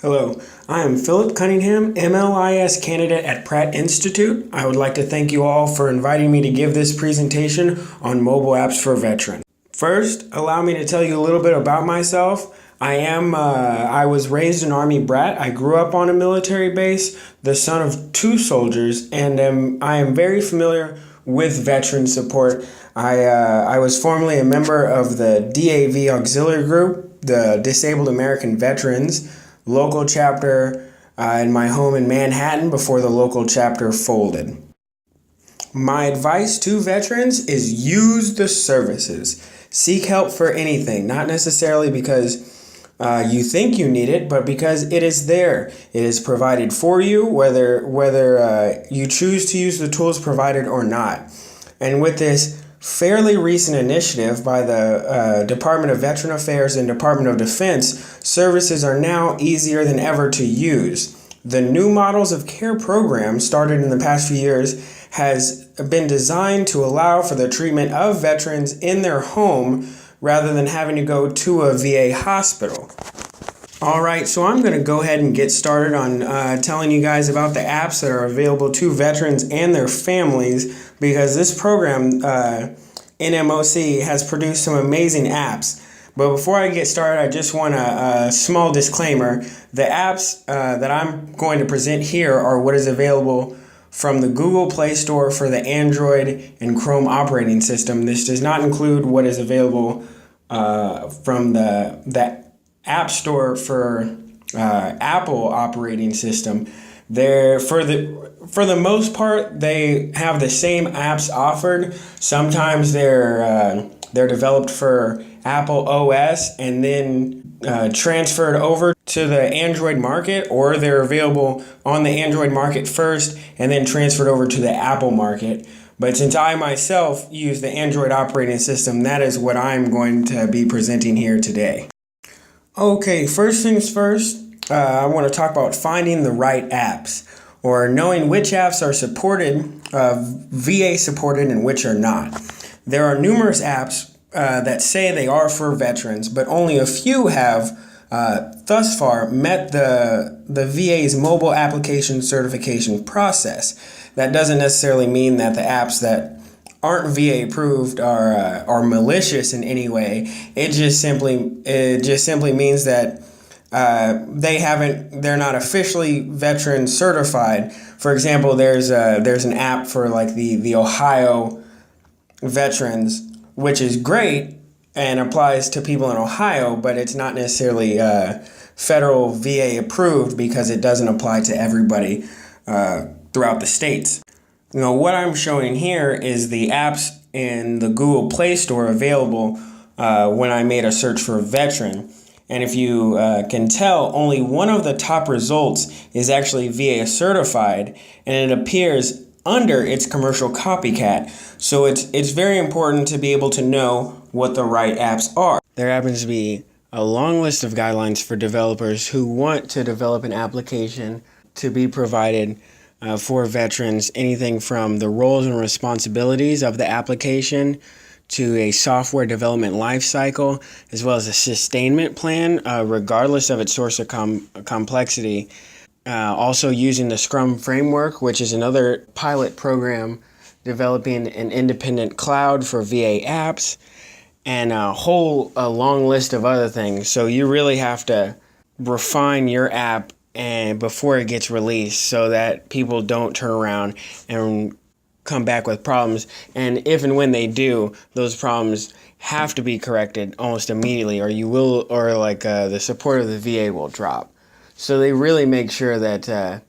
Hello, I am Philip Cunningham, MLIS candidate at Pratt Institute. I would like to thank you all for inviting me to give this presentation on mobile apps for veterans. First, allow me to tell you a little bit about myself. I was raised an Army brat. I grew up on a military base, the son of two soldiers, and I am very familiar with veteran support. I was formerly a member of the DAV Auxiliary Group, the Disabled American Veterans local chapter in my home in Manhattan before the local chapter folded. My advice to veterans is use the services. Seek help for anything, not necessarily because you think you need it, but because it is there. It is provided for you, whether you choose to use the tools provided or not. And with this fairly recent initiative by the Department of Veteran Affairs and Department of Defense, services are now easier than ever to use. The new models of care program started in the past few years has been designed to allow for the treatment of veterans in their home rather than having to go to a VA hospital. All right, so I'm going to go ahead and get started on telling you guys about the apps that are available to veterans and their families, because this program, NMOC, has produced some amazing apps. But before I get started, I just want a small disclaimer. The apps that I'm going to present here are what is available from the Google Play Store for the Android and Chrome operating system. This does not include what is available from the App Store for Apple operating system. For the most part, they have the same apps offered. Sometimes they're developed for Apple OS and then transferred over to the Android market, or they're available on the Android market first and then transferred over to the Apple market. But since I myself use the Android operating system, that is what I'm going to be presenting here today. Okay, first things first, I want to talk about finding the right apps, or knowing which apps are supported, VA supported, and which are not. There are numerous apps that say they are for veterans, but only a few have thus far met the VA's mobile application certification process. That doesn't necessarily mean that the apps that aren't VA approved are malicious in any way. It just simply means that they're not officially veteran certified. For example, there's an app for like the Ohio veterans, which is great and applies to people in Ohio, but it's not necessarily federal VA approved because it doesn't apply to everybody throughout the states. You know, what I'm showing here is the apps in the Google Play Store available when I made a search for veteran. And if you can tell, only one of the top results is actually VA certified, and it appears under its commercial copycat. So it's very important to be able to know what the right apps are. There happens to be a long list of guidelines for developers who want to develop an application to be provided for veterans, anything from the roles and responsibilities of the application to a software development lifecycle, as well as a sustainment plan, regardless of its source of complexity. Also using the Scrum framework, which is another pilot program developing an independent cloud for VA apps, and a long list of other things. So you really have to refine your app and before it gets released so that people don't turn around and come back with problems. And if and when they do, those problems have to be corrected almost immediately, or the support of the VA will drop. So they really make sure that that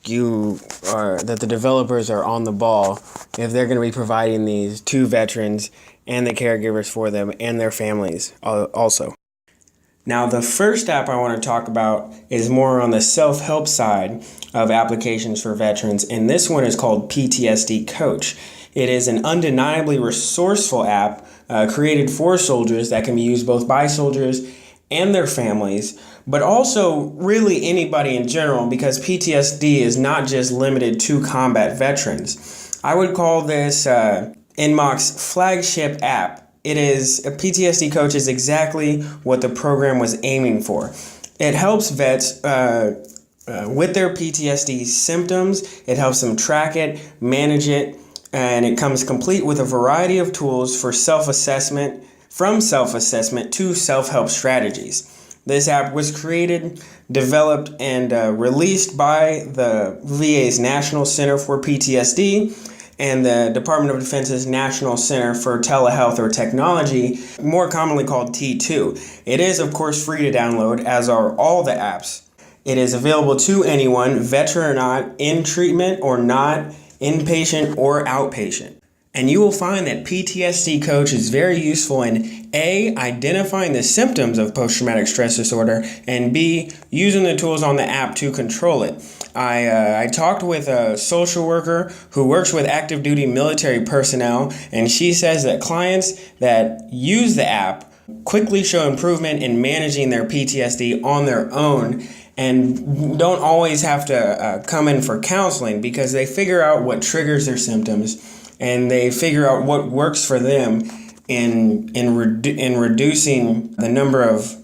the developers are on the ball if they're going to be providing these to veterans and the caregivers for them and their families also. Now, the first app I want to talk about is more on the self-help side of applications for veterans, and this one is called PTSD Coach. It is an undeniably resourceful app created for soldiers that can be used both by soldiers and their families, but also really anybody in general, because PTSD is not just limited to combat veterans. I would call this NMOC's flagship app. PTSD Coach is exactly what the program was aiming for. It helps vets with their PTSD symptoms. It helps them track it, manage it, and it comes complete with a variety of tools for self-assessment, from self-assessment to self-help strategies. This app was created, developed, and released by the VA's National Center for PTSD and the Department of Defense's National Center for Telehealth or Technology, more commonly called T2. It is, of course, free to download, as are all the apps. It is available to anyone, veteran or not, in treatment or not, inpatient or outpatient. And you will find that PTSD Coach is very useful in A, identifying the symptoms of post-traumatic stress disorder, and B, using the tools on the app to control it. I talked with a social worker who works with active duty military personnel, and she says that clients that use the app quickly show improvement in managing their PTSD on their own and don't always have to come in for counseling, because they figure out what triggers their symptoms and they figure out what works for them in reducing the number of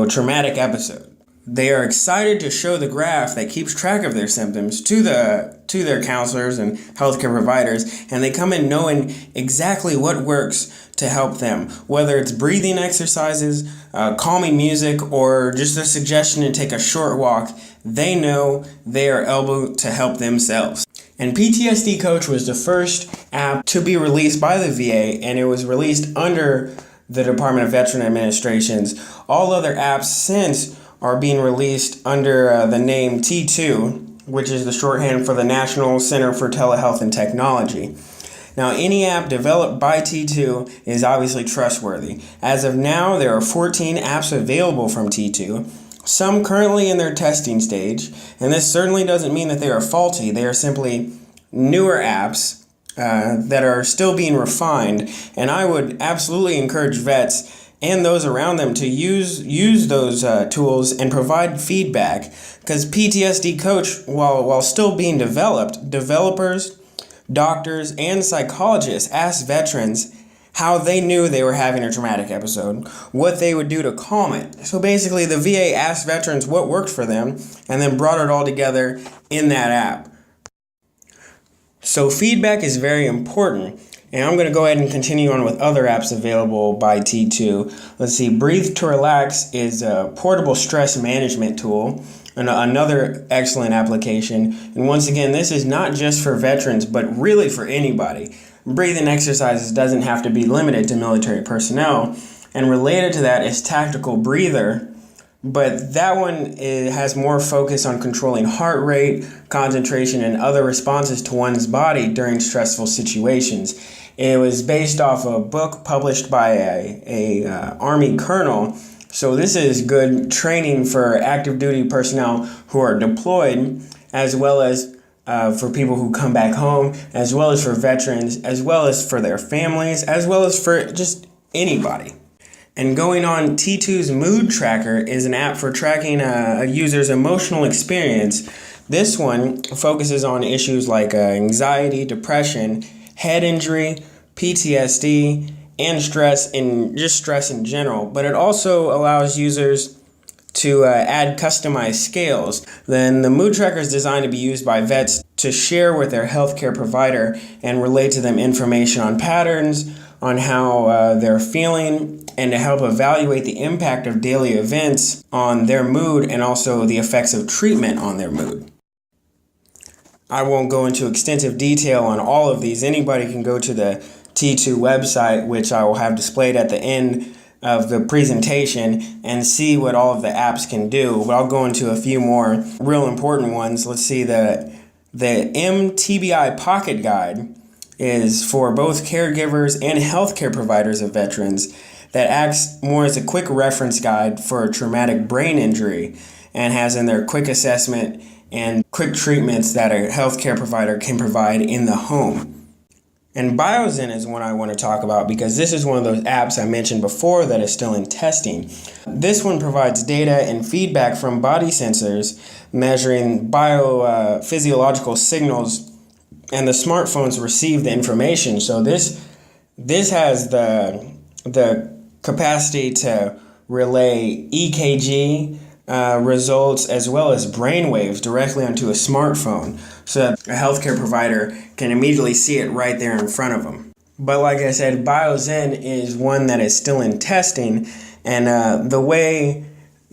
traumatic episodes. They are excited to show the graph that keeps track of their symptoms to their counselors and healthcare providers, and they come in knowing exactly what works to help them, whether it's breathing exercises, calming music, or just a suggestion to take a short walk. They know they are able to help themselves. And PTSD Coach was the first app to be released by the VA, and it was released under the Department of Veteran Administrations. All other apps since are being released under the name T2, which is the shorthand for the National Center for Telehealth and Technology. Now, any app developed by T2 is obviously trustworthy. As of now, there are 14 apps available from T2, some currently in their testing stage, and this certainly doesn't mean that they are faulty. They are simply newer apps that are still being refined, and I would absolutely encourage vets and those around them to use those tools and provide feedback, because PTSD Coach, while still being developed, developers, doctors, and psychologists asked veterans how they knew they were having a traumatic episode, what they would do to calm it. So basically, the VA asked veterans what worked for them and then brought it all together in that app. So feedback is very important. And I'm going to go ahead and continue on with other apps available by T2. Let's see, Breathe to Relax is a portable stress management tool, and another excellent application. And once again, this is not just for veterans, but really for anybody. Breathing exercises doesn't have to be limited to military personnel. And related to that is Tactical Breather, but that one has more focus on controlling heart rate, concentration, and other responses to one's body during stressful situations. It was based off a book published by a Army colonel. So this is good training for active duty personnel who are deployed, as well as for people who come back home, as well as for veterans, as well as for their families, as well as for just anybody. And going on, T2's Mood Tracker is an app for tracking a user's emotional experience. This one focuses on issues like anxiety, depression, head injury, PTSD, and stress in general. But it also allows users to add customized scales. Then the Mood Tracker is designed to be used by vets to share with their healthcare provider and relate to them information on patterns, on how they're feeling, and to help evaluate the impact of daily events on their mood and also the effects of treatment on their mood. I won't go into extensive detail on all of these. Anybody can go to the T2 website, which I will have displayed at the end of the presentation, and see what all of the apps can do. But I'll go into a few more real important ones. Let's see, the MTBI Pocket Guide is for both caregivers and healthcare providers of veterans, that acts more as a quick reference guide for a traumatic brain injury and has in there quick assessment and quick treatments that a healthcare provider can provide in the home. And BioZen is one I want to talk about, because this is one of those apps I mentioned before that is still in testing. This one provides data and feedback from body sensors measuring biophysiological signals, and the smartphones receive the information. So this has the capacity to relay EKG, results as well as brainwaves directly onto a smartphone so that a healthcare provider can immediately see it right there in front of them. But like I said, BioZen is one that is still in testing, and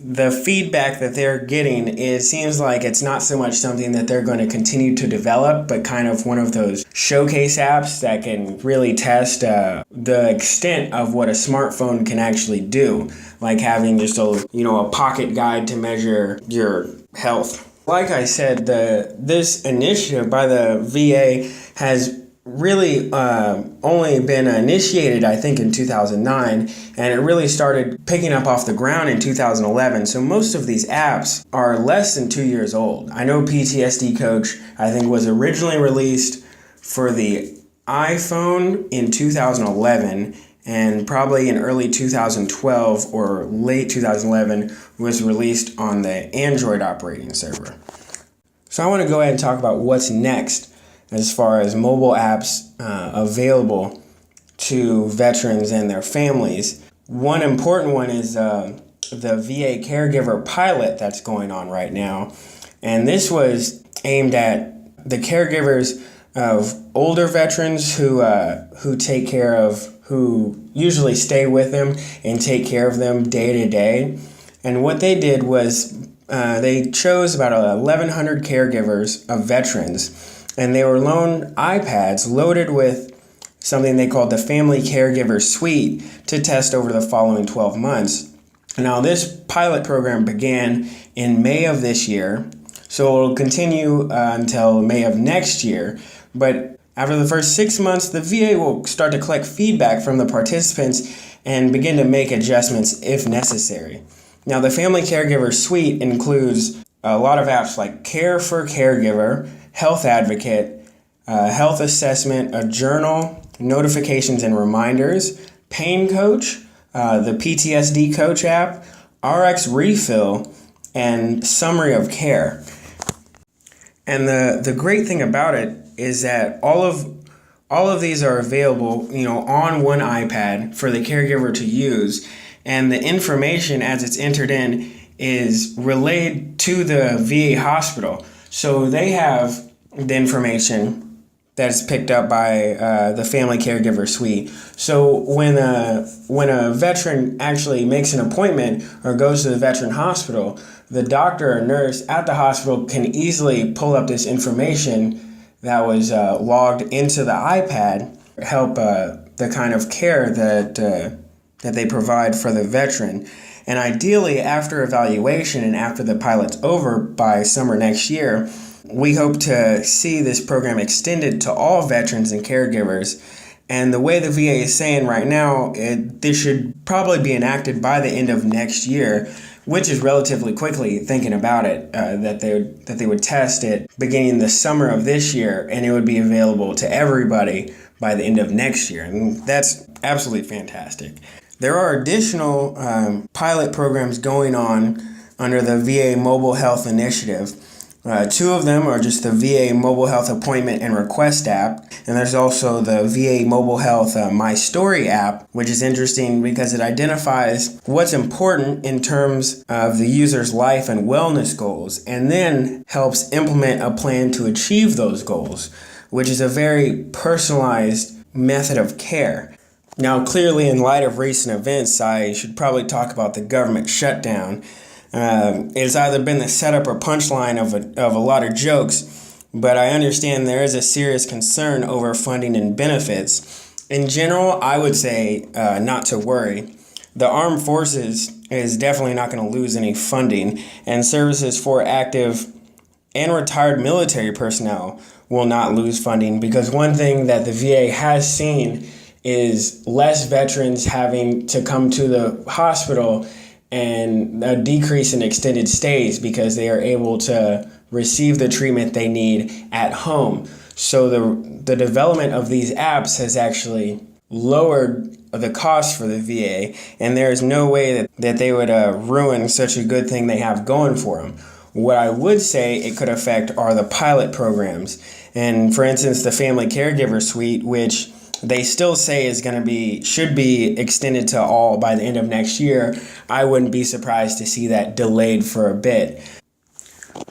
the feedback that they're getting, it seems like it's not so much something that they're going to continue to develop, but kind of one of those showcase apps that can really test the extent of what a smartphone can actually do, like having just a pocket guide to measure your health. Like I said, this initiative by the VA has really only been initiated, I think, in 2009, and it really started picking up off the ground in 2011. So most of these apps are less than 2 years old. I know PTSD Coach, I think, was originally released for the iPhone in 2011, and probably in early 2012 or late 2011 was released on the Android operating server. So I want to go ahead and talk about what's next as far as mobile apps available to veterans and their families. One important one is the VA caregiver pilot that's going on right now. And this was aimed at the caregivers of older veterans who take care of, who usually stay with them and take care of them day to day. And what they did was they chose about 1,100 caregivers of veterans, and they were loaned iPads loaded with something they called the Family Caregiver Suite to test over the following 12 months. Now, this pilot program began in May of this year, so it will continue until May of next year. But after the first 6 months, the VA will start to collect feedback from the participants and begin to make adjustments if necessary. Now, the Family Caregiver Suite includes a lot of apps like Care for Caregiver, Health Advocate, Health Assessment, a Journal, Notifications and Reminders, Pain Coach, the PTSD Coach app, RX Refill, and Summary of Care. And the great thing about it is that all of these are available, on one iPad for the caregiver to use, and the information as it's entered in is relayed to the VA hospital. So they have the information that's picked up by the Family Caregiver Suite. So when a veteran actually makes an appointment or goes to the veteran hospital, the doctor or nurse at the hospital can easily pull up this information that was logged into the iPad, help the kind of care that they provide for the veteran. And ideally, after evaluation and after the pilot's over by summer next year, we hope to see this program extended to all veterans and caregivers. And the way the VA is saying right now, this should probably be enacted by the end of next year, which is relatively quickly, thinking about it, that they would test it beginning the summer of this year, and it would be available to everybody by the end of next year. And that's absolutely fantastic. There are additional pilot programs going on under the VA Mobile Health Initiative. Two of them are just the VA Mobile Health Appointment and Request app, and there's also the VA Mobile Health My Story app, which is interesting because it identifies what's important in terms of the user's life and wellness goals, and then helps implement a plan to achieve those goals, which is a very personalized method of care. Now, clearly, in light of recent events, I should probably talk about the government shutdown. It's either been the setup or punchline of a lot of jokes, but I understand there is a serious concern over funding and benefits. In general, I would say not to worry. The armed forces is definitely not going to lose any funding, and services for active and retired military personnel will not lose funding, because one thing that the VA has seen is less veterans having to come to the hospital and a decrease in extended stays because they are able to receive the treatment they need at home. So the development of these apps has actually lowered the cost for the VA, and there is no way that they would ruin such a good thing they have going for them. What I would say it could affect are the pilot programs. And for instance, the Family Caregiver Suite, which they still say should be extended to all by the end of next year, I wouldn't be surprised to see that delayed for a bit.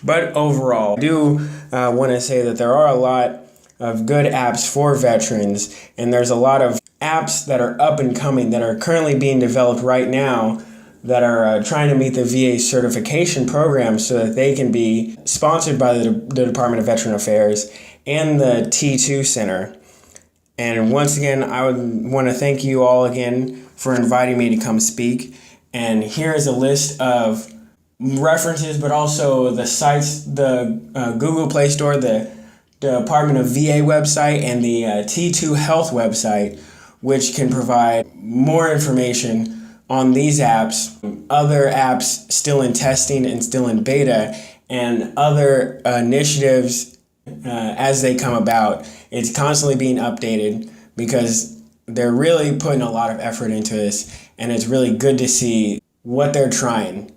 But overall, I do want to say that there are a lot of good apps for veterans, and there's a lot of apps that are up and coming that are currently being developed right now that are trying to meet the VA certification program so that they can be sponsored by the Department of Veteran Affairs and the T2 Center. And once again, I would want to thank you all again for inviting me to come speak. And here's a list of references, but also the sites, the Google Play Store, the Department of VA website, and the T2 Health website, which can provide more information on these apps, other apps still in testing and still in beta, and other initiatives as they come about. It's constantly being updated because they're really putting a lot of effort into this, and it's really good to see what they're trying.